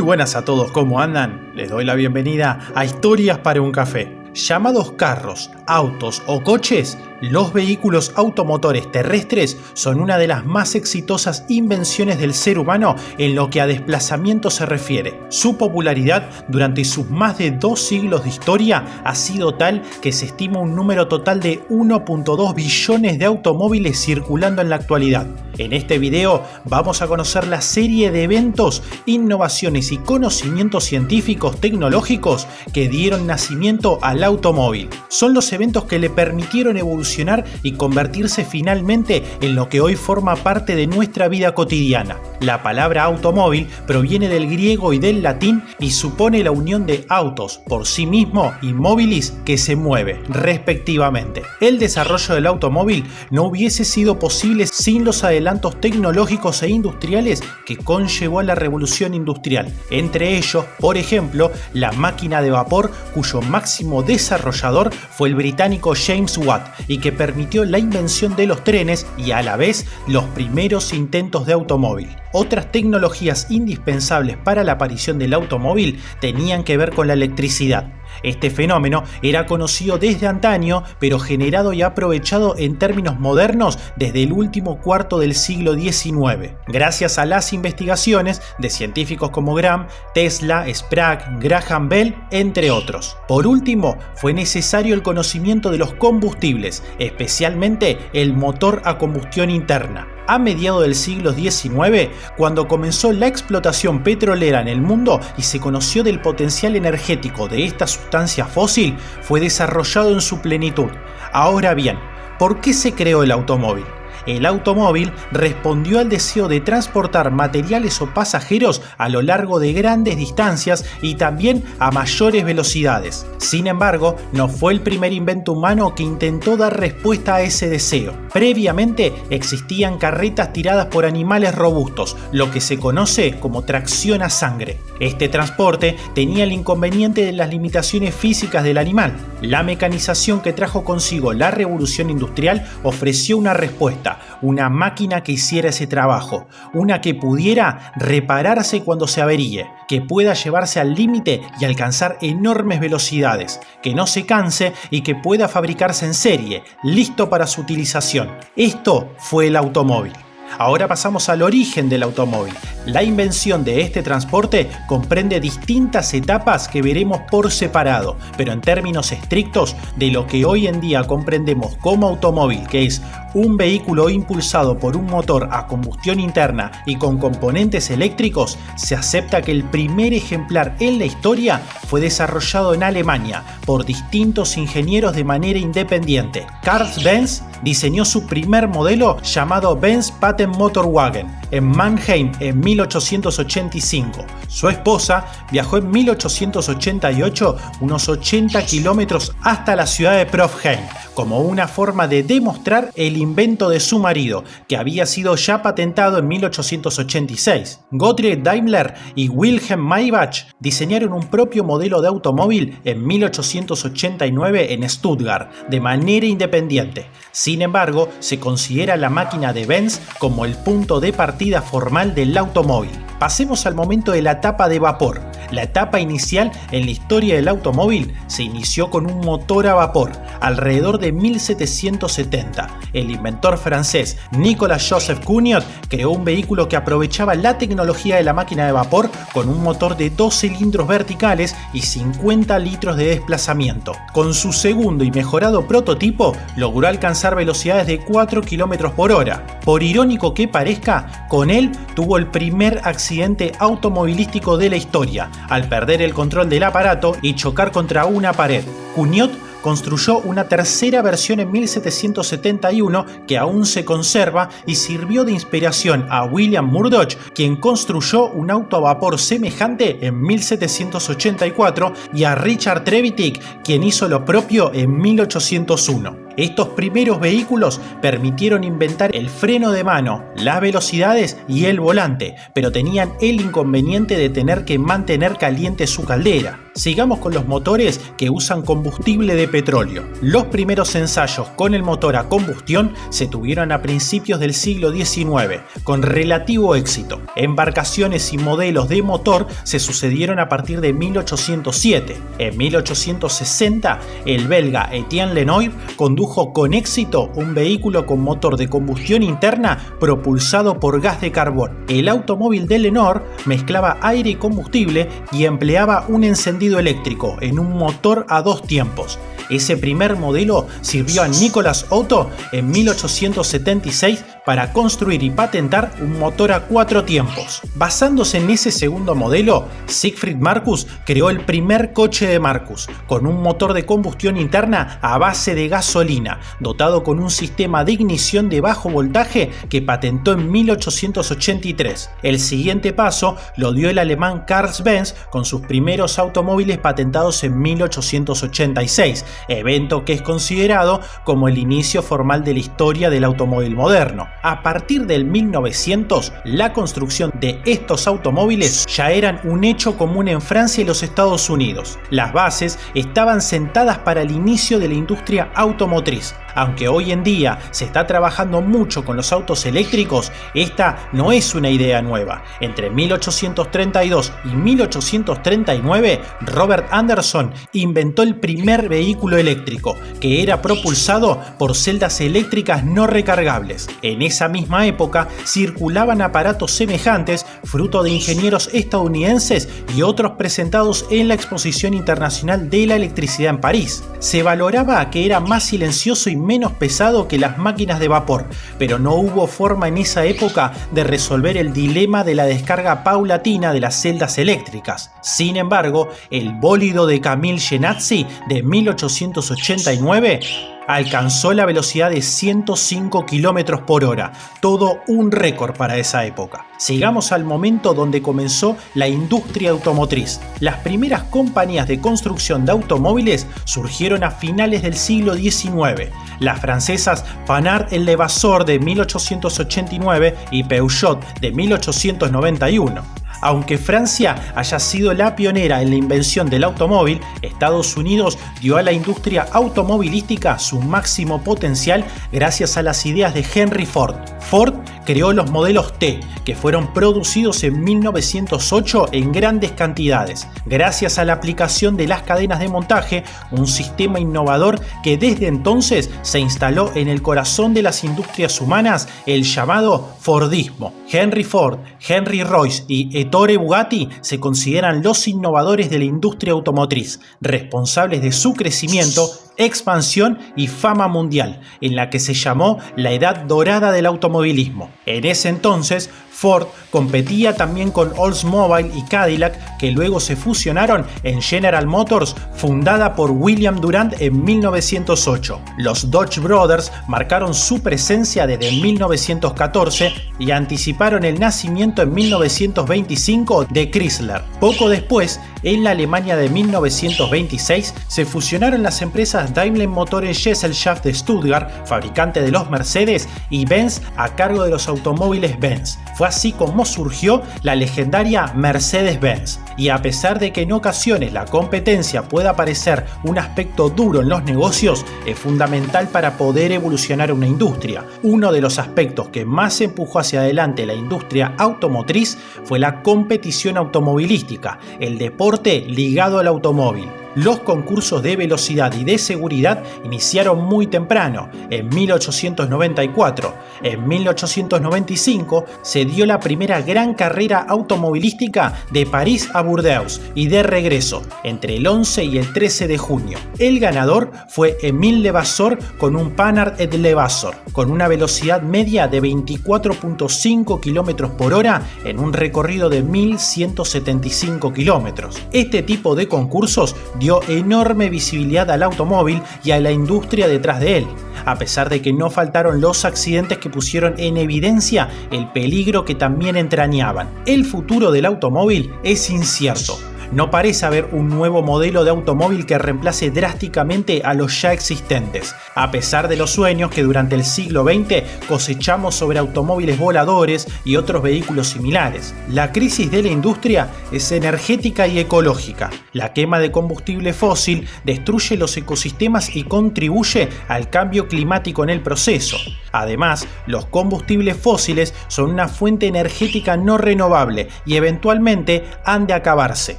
buenas a todos, ¿cómo andan? Les doy la bienvenida a Historias para un Café. Llamados carros, autos o coches, los vehículos automotores terrestres son una de las más exitosas invenciones del ser humano en lo que a desplazamiento se refiere. Su popularidad durante sus más de 2 siglos de historia ha sido tal que se estima un número total de 1.2 billones de automóviles circulando en la actualidad. En este video vamos a conocer la serie de eventos, innovaciones y conocimientos científicos tecnológicos que dieron nacimiento al automóvil. Son los eventos que le permitieron evolucionar y convertirse finalmente en lo que hoy forma parte de nuestra vida cotidiana. La palabra automóvil proviene del griego y del latín y supone la unión de autos por sí mismo y móvilis que se mueve, respectivamente. El desarrollo del automóvil no hubiese sido posible sin los adelantos tecnológicos e industriales que conllevó la revolución industrial. Entre ellos, por ejemplo, la máquina de vapor, cuyo máximo desarrollador fue el británico James Watt y que permitió la invención de los trenes y a la vez los primeros intentos de automóvil. Otras tecnologías indispensables para la aparición del automóvil tenían que ver con la electricidad. Este fenómeno era conocido desde antaño, pero generado y aprovechado en términos modernos desde el último cuarto del siglo XIX, gracias a las investigaciones de científicos como Graham, Tesla, Sprague, Graham Bell, entre otros. Por último, fue necesario el conocimiento de los combustibles, especialmente el motor a combustión interna. A mediados del siglo XIX, cuando comenzó la explotación petrolera en el mundo y se conoció del potencial energético de esta sustancia fósil, fue desarrollado en su plenitud. Ahora bien, ¿por qué se creó el automóvil? El automóvil respondió al deseo de transportar materiales o pasajeros a lo largo de grandes distancias y también a mayores velocidades. Sin embargo, no fue el primer invento humano que intentó dar respuesta a ese deseo. Previamente existían carretas tiradas por animales robustos, lo que se conoce como tracción a sangre. Este transporte tenía el inconveniente de las limitaciones físicas del animal. La mecanización que trajo consigo la revolución industrial ofreció una respuesta. Una máquina que hiciera ese trabajo, una que pudiera repararse cuando se averíe, que pueda llevarse al límite y alcanzar enormes velocidades, que no se canse y que pueda fabricarse en serie, listo para su utilización. Esto fue el automóvil. Ahora pasamos al origen del automóvil. La invención de este transporte comprende distintas etapas que veremos por separado, pero en términos estrictos, de lo que hoy en día comprendemos como automóvil, que es un vehículo impulsado por un motor a combustión interna y con componentes eléctricos, se acepta que el primer ejemplar en la historia fue desarrollado en Alemania por distintos ingenieros de manera independiente. Carl Benz diseñó su primer modelo llamado Benz Patent Motorwagen en Mannheim en 1885. Su esposa viajó en 1888 unos 80 kilómetros hasta la ciudad de Profheim como una forma de demostrar el invento de su marido, que había sido ya patentado en 1886. Gottlieb Daimler y Wilhelm Maybach diseñaron un propio modelo de automóvil en 1889 en Stuttgart, de manera independiente. Sin embargo, se considera la máquina de Benz como el punto de partida formal del automóvil. Pasemos al momento de la etapa de vapor. La etapa inicial en la historia del automóvil se inició con un motor a vapor, alrededor de 1770. El inventor francés Nicolas Joseph Cugnot creó un vehículo que aprovechaba la tecnología de la máquina de vapor con un motor de 2 cilindros verticales y 50 litros de desplazamiento. Con su segundo y mejorado prototipo, logró alcanzar velocidades de 4 km por hora. Por irónico que parezca, con él tuvo el primer accidente automovilístico de la historia, al perder el control del aparato y chocar contra una pared. Cugnot construyó una tercera versión en 1771 que aún se conserva y sirvió de inspiración a William Murdoch, quien construyó un auto a vapor semejante en 1784, y a Richard Trevithick, quien hizo lo propio en 1801. Estos primeros vehículos permitieron inventar el freno de mano, las velocidades y el volante, pero tenían el inconveniente de tener que mantener caliente su caldera. Sigamos con los motores que usan combustible de petróleo. Los primeros ensayos con el motor a combustión se tuvieron a principios del siglo XIX, con relativo éxito. Embarcaciones y modelos de motor se sucedieron a partir de 1807. En 1860, el belga Etienne Lenoir condujo con éxito un vehículo con motor de combustión interna propulsado por gas de carbón. El automóvil de Lenoir mezclaba aire y combustible y empleaba un encendido eléctrico en un motor a 2 tiempos. Ese primer modelo sirvió a Nicolas Otto en 1876 para construir y patentar un motor a 4 tiempos. Basándose en ese segundo modelo, Siegfried Marcus creó el primer coche de Marcus, con un motor de combustión interna a base de gasolina, dotado con un sistema de ignición de bajo voltaje que patentó en 1883. El siguiente paso lo dio el alemán Carl Benz con sus primeros automóviles patentados en 1886, evento que es considerado como el inicio formal de la historia del automóvil moderno. A partir del 1900, la construcción de estos automóviles ya eran un hecho común en Francia y los Estados Unidos. Las bases estaban sentadas para el inicio de la industria automotriz. Aunque hoy en día se está trabajando mucho con los autos eléctricos, esta no es una idea nueva. Entre 1832 y 1839, Robert Anderson inventó el primer vehículo eléctrico, que era propulsado por celdas eléctricas no recargables. En esa misma época circulaban aparatos semejantes, fruto de ingenieros estadounidenses y otros presentados en la Exposición Internacional de la Electricidad en París. Se valoraba que era más silencioso y menos pesado que las máquinas de vapor, pero no hubo forma en esa época de resolver el dilema de la descarga paulatina de las celdas eléctricas. Sin embargo, el bólido de Camille Jenatzy de 1889 alcanzó la velocidad de 105 km por hora, todo un récord para esa época. Sigamos al momento donde comenzó la industria automotriz. Las primeras compañías de construcción de automóviles surgieron a finales del siglo XIX. Las francesas Panhard et Levasseur de 1889 y Peugeot de 1891. Aunque Francia haya sido la pionera en la invención del automóvil, Estados Unidos dio a la industria automovilística su máximo potencial gracias a las ideas de Henry Ford. Ford creó los modelos T, que fueron producidos en 1908 en grandes cantidades, gracias a la aplicación de las cadenas de montaje, un sistema innovador que desde entonces se instaló en el corazón de las industrias humanas, el llamado Fordismo. Henry Ford, Henry Royce y Ettore Bugatti se consideran los innovadores de la industria automotriz, responsables de su crecimiento, expansión y fama mundial, en la que se llamó la Edad Dorada del automovilismo. En ese entonces, Ford competía también con Oldsmobile y Cadillac, que luego se fusionaron en General Motors, fundada por William Durant en 1908. Los Dodge Brothers marcaron su presencia desde 1914 y anticiparon el nacimiento en 1925 de Chrysler. Poco después, en la Alemania de 1926, se fusionaron las empresas Daimler Motoren Gesellschaft de Stuttgart, fabricante de los Mercedes, y Benz a cargo de los automóviles Benz. Fue así como surgió la legendaria Mercedes-Benz. Y a pesar de que en ocasiones la competencia pueda parecer un aspecto duro en los negocios, es fundamental para poder evolucionar una industria. Uno de los aspectos que más empujó hacia adelante la industria automotriz fue la competición automovilística, el deporte ligado al automóvil. Los concursos de velocidad y de seguridad iniciaron muy temprano, en 1894. En 1895 se dio la primera gran carrera automovilística de París a Burdeos y de regreso, entre el 11 y el 13 de junio. El ganador fue Émile Levasseur con un Panhard et Levasseur, con una velocidad media de 24.5 km por hora en un recorrido de 1175 km. Este tipo de concursos dio enorme visibilidad al automóvil y a la industria detrás de él, a pesar de que no faltaron los accidentes que pusieron en evidencia el peligro que también entrañaban. El futuro del automóvil es incierto. No parece haber un nuevo modelo de automóvil que reemplace drásticamente a los ya existentes, a pesar de los sueños que durante el siglo XX cosechamos sobre automóviles voladores y otros vehículos similares. La crisis de la industria es energética y ecológica. La quema de combustible fósil destruye los ecosistemas y contribuye al cambio climático en el proceso. Además, los combustibles fósiles son una fuente energética no renovable y eventualmente han de acabarse.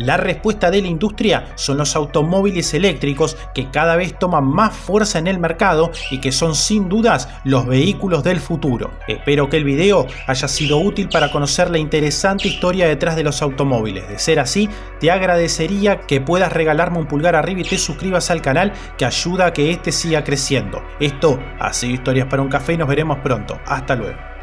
La respuesta de la industria son los automóviles eléctricos, que cada vez toman más fuerza en el mercado y que son sin dudas los vehículos del futuro. Espero que el video haya sido útil para conocer la interesante historia detrás de los automóviles. De ser así, te agradecería que puedas regalarme un pulgar arriba y te suscribas al canal, que ayuda a que este siga creciendo. Esto ha sido Historias para un Café y nos veremos pronto. Hasta luego.